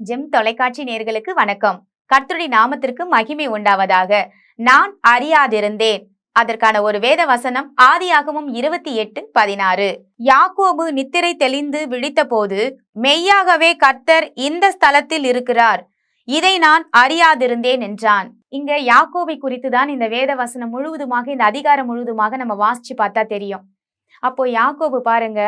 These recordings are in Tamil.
ஜெம் தொலைக்காட்சி நேர்களுக்கு வணக்கம். கர்த்தருடைய நாமத்திற்கு மகிமை உண்டாவதாக. நான் அறியாதிருந்தேன். அதற்கான ஒரு வேத வசனம் ஆதியாகமம் 28:16. யாக்கோபு நித்திரை தெளிந்து விழித்த போது, மெய்யாகவே கர்த்தர் இந்த ஸ்தலத்தில் இருக்கிறார், இதை நான் அறியாதிருந்தேன் என்றான். இங்க யாக்கோபை குறித்து தான் இந்த வேத வசனம் முழுவதுமாக, இந்த அதிகாரம் முழுவதுமாக நம்ம வாசிச்சு பார்த்தா தெரியும். அப்போ யாக்கோபு பாருங்க,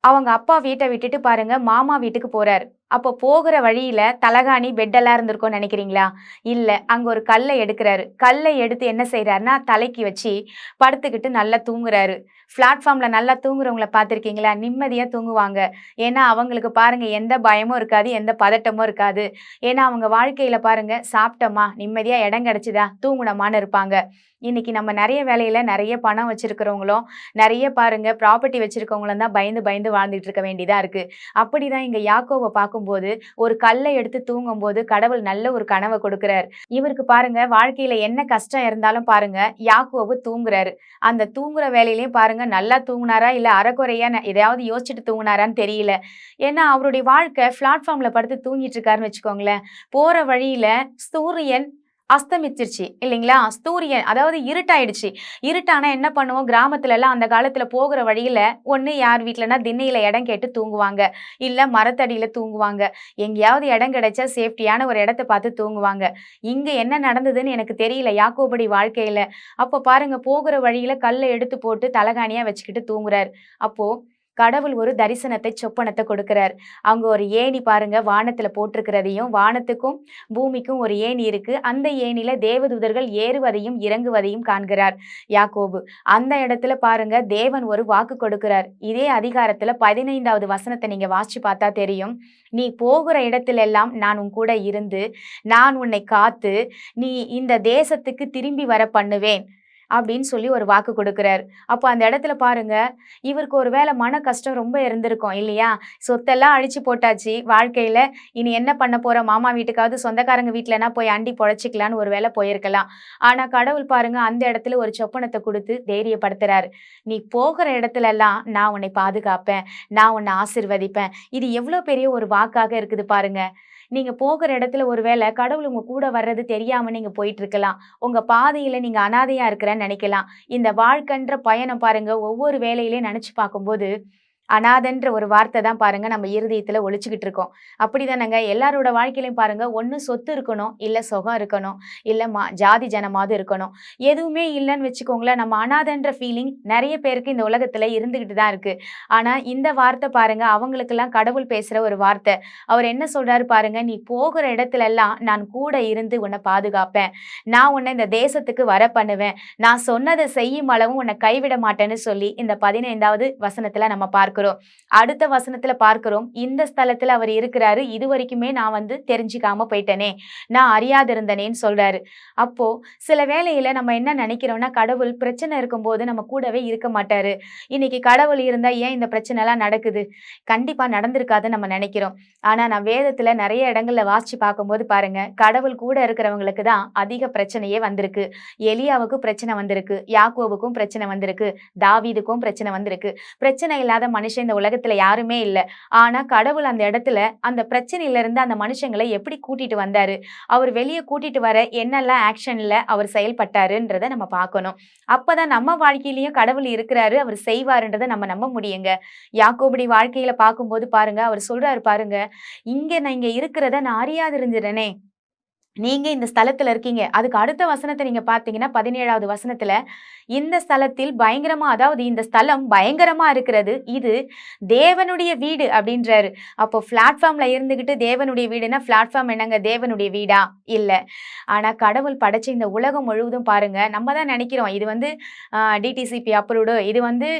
அவங்க அப்பா வீட்டை விட்டுட்டு பாருங்க மாமா வீட்டுக்கு போறாரு. அப்போ போகிற வழியில தலகாணி பெட்டெல்லாம் இருந்திருக்கும்னு நினைக்கிறீங்களா? இல்ல. அங்க ஒரு கல்லை எடுக்கிறாரு. கல்லை எடுத்து என்ன செய்யறாருன்னா தலைக்கு வச்சு படுத்துக்கிட்டு நல்லா தூங்குறாரு. பிளாட்ஃபார்ம்ல நல்லா தூங்குறவங்கள பார்த்திருக்கீங்களா? நிம்மதியா தூங்குவாங்க. ஏன்னா அவங்களுக்கு பாருங்க எந்த பயமும் இருக்காது, எந்த பதட்டமும் இருக்காது. ஏன்னா அவங்க வாழ்க்கையில பாருங்க சாப்பிட்டோமா, நிம்மதியா இடம் கிடைச்சுதா, தூங்குனமான்னு இருப்பாங்க. இன்னைக்கு நம்ம நிறைய வேலையில நிறைய பணம் வச்சிருக்கிறவங்களும், நிறைய பாருங்க ப்ராப்பர்ட்டி வச்சிருக்கவங்களும் தான் பயந்து பயந்து வாழ்ந்துட்டு இருக்க வேண்டியதா இருக்கு. அப்படிதான் இங்க யாக்கோபை பார்க்கும்போது ஒரு கல்லை எடுத்து தூங்கும்போது கடவுள் நல்ல ஒரு கனவை கொடுக்கிறார். இவருக்கு பாருங்க வாழ்க்கையில என்ன கஷ்டம் இருந்தாலும் பாருங்க யாக்கோபு தூங்குறாரு. அந்த தூங்குற வேலையிலயும் பாருங்க நல்லா தூங்குனாரா இல்ல அரைக்குறையா எதையாவது யோசிச்சுட்டு தூங்குனாரான்னு தெரியல. ஏன்னா அவருடைய வாழ்க்கை பிளாட்ஃபார்ம்ல படுத்து தூங்கிட்டு இருக்காருன்னு வச்சுக்கோங்களேன். போற வழியில சூரியன் அஸ்தமிச்சிருச்சு இல்லைங்களா? சூரியன் அதாவது இருட்டாயிடுச்சு. இருட்டானா என்ன பண்ணுவோம்? கிராமத்துல எல்லாம் அந்த காலத்துல போகிற வழியில ஒண்ணு யார் வீட்டுலன்னா திண்ணையில இடம் கேட்டு தூங்குவாங்க, இல்ல மரத்தடியில தூங்குவாங்க. எங்கேயாவது இடம் கிடைச்சா சேஃப்டியான ஒரு இடத்த பார்த்து தூங்குவாங்க. இங்க என்ன நடந்ததுன்னு எனக்கு தெரியல யாக்கோபடி வாழ்க்கையில. அப்போ பாருங்க போகிற வழியில கல்லை எடுத்து போட்டு தலகாணியா வச்சுக்கிட்டு தூங்குறாரு. அப்போ கடவுள் ஒரு தரிசனத்தை சொப்பனத்தை கொடுக்கிறார். அவங்க ஒரு ஏணி பாருங்க வானத்துல போட்டிருக்கிறதையும், வானத்துக்கும் பூமிக்கும் ஒரு ஏணி இருக்கு. அந்த ஏணில தேவதூதர்கள் ஏறுவதையும் இறங்குவதையும் காண்கிறார் யாக்கோபு. அந்த இடத்துல பாருங்க தேவன் ஒரு வாக்கு கொடுக்கிறார். இதே அதிகாரத்துல 15வது வசனத்தை நீங்க வாசிச்சு பார்த்தா தெரியும். நீ போகிற இடத்துல எல்லாம் நான் உன் கூட இருந்து நான் உன்னை காத்து நீ இந்த தேசத்துக்கு திரும்பி வர பண்ணுவேன் அப்படின்னு சொல்லி ஒரு வாக்கு கொடுக்கிறார். அப்போ அந்த இடத்துல பாருங்க இவருக்கு ஒரு வேளை மன கஷ்டம் ரொம்ப இருந்திருக்கும் இல்லையா? சொத்தெல்லாம் அழிச்சு போட்டாச்சு வாழ்க்கையில. இனி என்ன பண்ண போற? மாமா வீட்டுக்காவது சொந்தக்காரங்க வீட்டுலனா போய் அண்டி பொழைச்சிக்கலான்னு ஒரு வேளை போயிருக்கலாம். ஆனா கடவுள் பாருங்க அந்த இடத்துல ஒரு சொப்பனத்தை கொடுத்து தைரியப்படுத்துறாரு. நீ போகிற இடத்துல எல்லாம் நான் உன்னை பாதுகாப்பேன், நான் உன்னை ஆசிர்வதிப்பேன். இது எவ்வளவு பெரிய ஒரு வாக்காக இருக்குது பாருங்க. நீங்க போகிற இடத்துல ஒருவேளை கடவுள் உங்க கூட வர்றது தெரியாம நீங்க போயிட்டு இருக்கலாம். உங்க பாதையில நீங்க அனாதையா இருக்கிறேன்னு நினைக்கலாம். இந்த வாழ்க்கைன்ற பயணம் பாருங்க ஒவ்வொரு வேலையிலையும் நினைச்சு பார்க்கும்போது அனாதன்ற ஒரு வார்த்தை தான் பாருங்க நம்ம இருதயத்துல ஒழிச்சுக்கிட்டு இருக்கோம். அப்படிதானங்க எல்லாரோட வாழ்க்கையிலையும் பாருங்க ஒண்ணு சொத்து இருக்கணும், இல்ல சுகம் இருக்கணும், இல்ல ஜாதி ஜனமாவது இருக்கணும். எதுவுமே இல்லைன்னு வச்சுக்கோங்களேன், நம்ம அனாதன்ற ஃபீலிங் நிறைய பேருக்கு இந்த உலகத்துல இருந்துகிட்டு தான் இருக்கு. ஆனா இந்த வார்த்தை பாருங்க அவங்களுக்கெல்லாம் கடவுள் பேசுற ஒரு வார்த்தை. அவர் என்ன சொல்றாரு பாருங்க, நீ போகிற இடத்துல எல்லாம் நான் கூட இருந்து உன்னை பாதுகாப்பேன், நான் உன்னை இந்த தேசத்துக்கு வர பண்ணுவேன், நான் சொன்னதை செய்யும் அளவும் உன்னை கைவிட மாட்டேன்னு சொல்லி இந்த 15வது வசனத்துல நம்ம பார்க்கிறோம். அடுத்த வசனத்துல பார்க்கிறோம், இந்த ஸ்தலத்துல அவர் இருக்கிறாரு, இது வரைக்குமே நான் தெரிஞ்சுக்காம போயிட்டேனே, நான் அறியாதிருந்தனேன்னு சொல்றாரு. அப்போ சில வேளையில நம்ம என்ன நினைக்கிறோம்னா கடவுள் பிரச்சனை இருக்கும்போது நம்ம கூடவே இருக்க மாட்டாரு. இன்னைக்கு கடவுள் இருந்தா ஏன் இந்த பிரச்சனை எல்லாம் நடக்குது? கண்டிப்பா நடந்திருக்காதுன்னு நம்ம நினைக்கிறோம். ஆனா நான் வேதத்துல நிறைய இடங்கள்ல வாசிச்சு பார்க்கும்போது பாருங்க கடவுள் கூட இருக்கிறவங்களுக்கு தான் அதிக பிரச்சனையே வந்திருக்கு. எலியாவுக்கு பிரச்சனை வந்திருக்கு, யாக்கோபுக்கும் பிரச்சனை வந்திருக்கு, தாவீதுக்கும் பிரச்சனை வந்திருக்கு. பிரச்சனை இல்லாத மனுஷன் இந்த உலகத்துல யாருமே இல்ல. ஆனா கடவுள் அந்த இடத்துல அந்த பிரச்சனையில இருந்து அந்த மனுஷங்களை எப்படி கூட்டிட்டு வந்தாரு, அவர் வெளியே கூட்டிட்டு வர என்னெல்லாம் ஆக்ஷன்ல அவர் செயல்பட்டாருன்றத நம்ம பார்க்கணும். அப்பதான் நம்ம வாழ்க்கையிலயும் கடவுள் இருக்கிறாரு, அவர் செய்வாருன்றதை நம்ம நம்ப முடியுங்க. யாக்கோபுடி வாழ்க்கையில பார்க்கும்போது பாருங்க அவர் சொல்றாரு பாருங்க, இங்க நீங்க இருக்கிறத நான் அறியாதிருந்தேனே, நீங்க இந்த ஸ்தலத்துல இருக்கீங்க. அதுக்கு அடுத்த வசனத்தை நீங்க பார்த்தீங்கன்னா 17வது வசனத்துல இந்த ஸ்தலத்தில் பயங்கரமா, அதாவது இந்த ஸ்தலம் பயங்கரமா இருக்கிறது, இது தேவனுடைய வீடு அப்படின்றாரு. அப்போ பிளாட்ஃபார்ம்ல இருந்துகிட்டு தேவனுடைய வீடுனா பிளாட்ஃபார்ம் என்னங்க தேவனுடைய வீடா? இல்ல. ஆனா கடவுள் படைச்ச இந்த உலகம் முழுவதும் பாருங்க நம்ம தான் நினைக்கிறோம் இது டிடிசிபி அப்ரூவ்டு, இது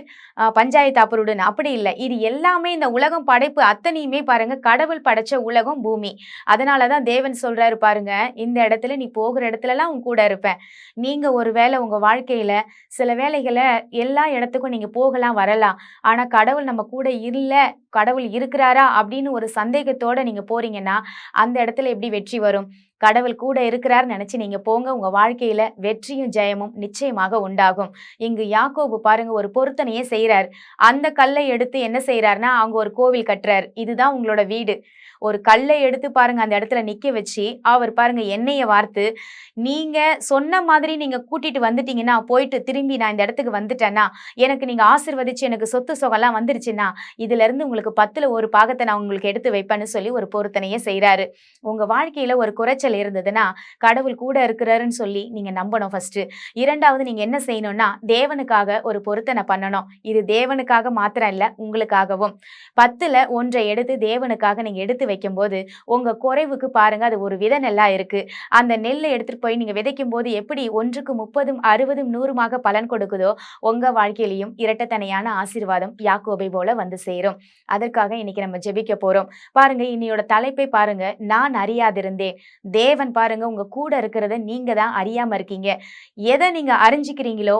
பஞ்சாயத்து அப்ரூவ்டுன்னு. அப்படி இல்லை. இது எல்லாமே இந்த உலகம் படைப்பு அத்தனையுமே பாருங்க கடவுள் படைச்ச உலகம் பூமி. அதனாலதான் தேவன் சொல்றாரு பாருங்க, இந்த இடத்துல நீ போகிற இடத்துல எல்லாம் உன் கூட இருப்பேன். நீங்க ஒருவேளை உங்க வாழ்க்கையில சில வேளைகளை எல்லா இடத்துக்கும் நீங்க போகலாம் வரலாம். ஆனா கடவுள் நம்ம கூட இல்ல, கடவுள் இருக்கிறாரா அப்படின்னு ஒரு சந்தேகத்தோட நீங்க போறீங்கன்னா அந்த இடத்துல எப்படி வெற்றி வரும்? கடவுள் கூட இருக்கிறார் நினைச்சு நீங்க போங்க. உங்க வாழ்க்கையில வெற்றியும் ஜெயமும் நிச்சயமாக உண்டாகும். இங்கு யாக்கோபு பாருங்க ஒரு பொருத்தனையே செய்றார். அந்த கல்லை எடுத்து என்ன செய்றாருன்னா, அங்க ஒரு கோவில் கட்டுறார். இதுதான் உங்களோட வீடு. ஒரு கல்லை எடுத்து பாருங்க அந்த இடத்துல நிக்க வச்சு, அவர் பாருங்க எண்ணெய வார்த்து, நீங்க சொன்ன மாதிரி நீங்க கூட்டிட்டு வந்துட்டீங்கன்னா, போயிட்டு திரும்பி நான் இந்த இடத்துக்கு வந்துட்டேன்னா, எனக்கு நீங்க ஆசீர்வதிச்சு எனக்கு சொத்து சுகம்லாம் வந்துருச்சுன்னா, இதிலிருந்து உங்களுக்கு 10ல ஒரு பாகத்த நான் உங்களுக்கு எடுத்து வைப்பேன்னு சொல்லி ஒரு பொருத்தனைய செய்றாரு. உங்க வாழ்க்கையில ஒரு குறைச்சல் இருந்ததுன்னா, கடவுள் கூட இருக்கிறாருன்னு சொல்லி நீங்க நம்பணும் ஃபர்ஸ்ட்டு. 2வது நீங்க என்ன செய்யணும்னா, தேவனுக்காக ஒரு பொருத்தனை பண்ணணும். இது தேவனுக்காக மாத்திரம் இல்ல, உங்களுக்காகவும். 10ல 1 எடுத்து தேவனுக்காக நீங்க எடுத்து வைக்கும்போது, உங்க குறைவுக்கு பாருங்க அது ஒரு வித நெல்லா இருக்கு. அந்த நெல்ல எடுத்துட்டு போய் நீங்க விதைக்கும்போது எப்படி 1க்கு 30ம் 60ம் 100மாக பலன் கொடுக்குதோ, உங்க வாழ்க்கையிலயும் இரட்டத்தனையான ஆசீர்வாதம் யாக்கோபை போல வந்து சேரும். அதற்காக இன்னைக்கு நம்ம ஜெபிக்க போறோம். பாருங்க இன்னையோட தலைப்பை பாருங்க, நான் அறியாதிருந்தேன். தேவன் பாருங்க உங்க கூட இருக்கிறத நீங்க தான் அறியாம இருக்கீங்க. எத நீங்க அறிஞ்சுக்கிறீங்களோ,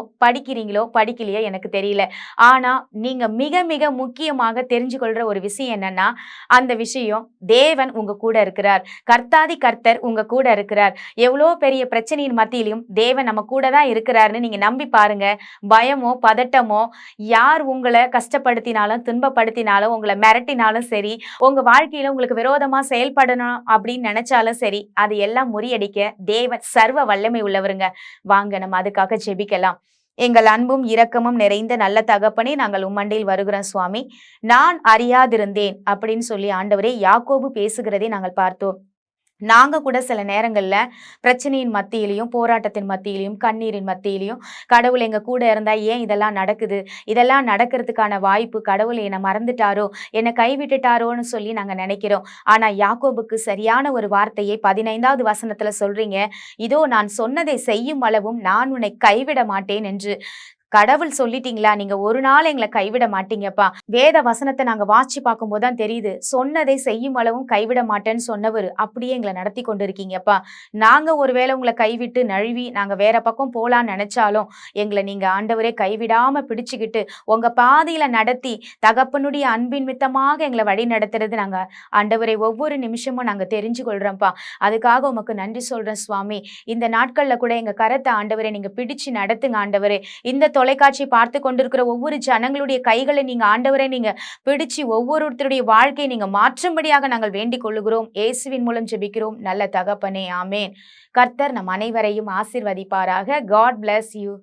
படிக்கலையோ எனக்கு தெரியல. ஆனா நீங்க மிக மிக முக்கியமாக தெரிஞ்சு கொள்ற ஒரு விஷயம் என்னன்னா, அந்த விஷயம் தேவன் உங்க கூட இருக்கிறார். கர்த்தாதி கர்த்தர் உங்க கூட இருக்கிறார். எவ்வளோ பெரிய பிரச்சனையின் மத்தியிலும் தேவன் நம்ம கூட தான் இருக்கிறாருன்னு நீங்க நம்பி பாருங்க. பயமோ, பதட்டமோ, யார் உங்கள கஷ்டப்படுத்தினாலும், துன்பப்படுத்தினாலும், உங்கள மிரட்டினாலும் சரி, உங்க வாழ்க்கையில உங்களுக்கு விரோதமா செயல்படணும் அப்படின்னு நினைச்சாலும் சரி, அது எல்லாம் முறியடிக்க தேவன் சர்வ வல்லமை உள்ளவருங்க. வாங்க நம்ம அதுக்காக ஜெபிக்கலாம். எங்கள் அன்பும் இரக்கமும் நிறைந்த நல்ல தகப்பனே, நாங்கள் உம்மண்டையில் வருகிறோம் சுவாமி. நான் அறியாதிருந்தேன் அப்படின்னு சொல்லி ஆண்டவரே யாக்கோபு பேசுகிறதை நாங்கள் பார்த்தோம். நாங்க கூட சில நேரங்கள்ல பிரச்சனையின் மத்தியிலையும், போராட்டத்தின் மத்தியிலையும், கண்ணீரின் மத்தியிலையும், கடவுள் எங்க கூட இருந்தா ஏன் இதெல்லாம் நடக்குது? இதெல்லாம் நடக்கிறதுக்கான வாய்ப்பு கடவுள் என்ன மறந்துட்டாரோ, என்ன கைவிட்டுட்டாரோன்னு சொல்லி நாங்க நினைக்கிறோம். ஆனா யாக்கோபுக்கு சரியான ஒரு வார்த்தையை 15வது வசனத்துல சொல்றீங்க. இதோ நான் சொன்னதை செய்யும் அளவும் நான் உன்னை கைவிட மாட்டேன் என்று. கடவுள் சொல்லிட்டீங்களா? நீங்க ஒரு நாள் எங்கள கைவிட மாட்டீங்கப்பா. வேத வசனத்த நாங்க வாசிச்சு பார்க்கும்போது தான் தெரியுது. சொன்னதை செய்யும் அளவும் கைவிட மாட்டேன்னு சொன்னவரு அப்படியே எங்கள நடத்தி கொண்டிருக்கீங்கப்பா. நாங்க ஒருவேளை உங்கள கைவிட்டு நழுவி நாங்க வேற பக்கம் போலான்னு நெனச்சாலும், எங்கள நீங்க ஆண்டவரே கைவிடாம பிடிச்சுக்கிட்டு, உங்க பாதையில நடத்தி, தகப்பனுடைய அன்பின் மித்தமாக எங்கள வழி நடத்துறது நாங்க ஆண்டவரே ஒவ்வொரு நிமிஷமும் நாங்க தெரிஞ்சு கொள்றோம்ப்பா. அதுக்காக உமக்கு நன்றி சொல்றேன் சுவாமி. இந்த நாட்கள்ல கூட எங்க கரத்த ஆண்டவரே நீங்க பிடிச்சு நடத்துங்க ஆண்டவரே. இந்த தொலைக்காட்சி பார்த்து கொண்டிருக்கிற ஒவ்வொரு ஜனங்களுடைய கைகளை நீங்க ஆண்டவரே நீங்க பிடிச்சு ஒவ்வொருத்தருடைய வாழ்க்கையை நீங்க மாற்றும்படியாக நாங்கள் வேண்டிக் கொள்ளுகிறோம். இயேசுவின் மூலம் ஜெபிக்கிறோம் நல்ல தகப்பனே, ஆமேன். கர்த்தர் நம் அனைவரையும் ஆசீர்வதிப்பாராக. God bless you.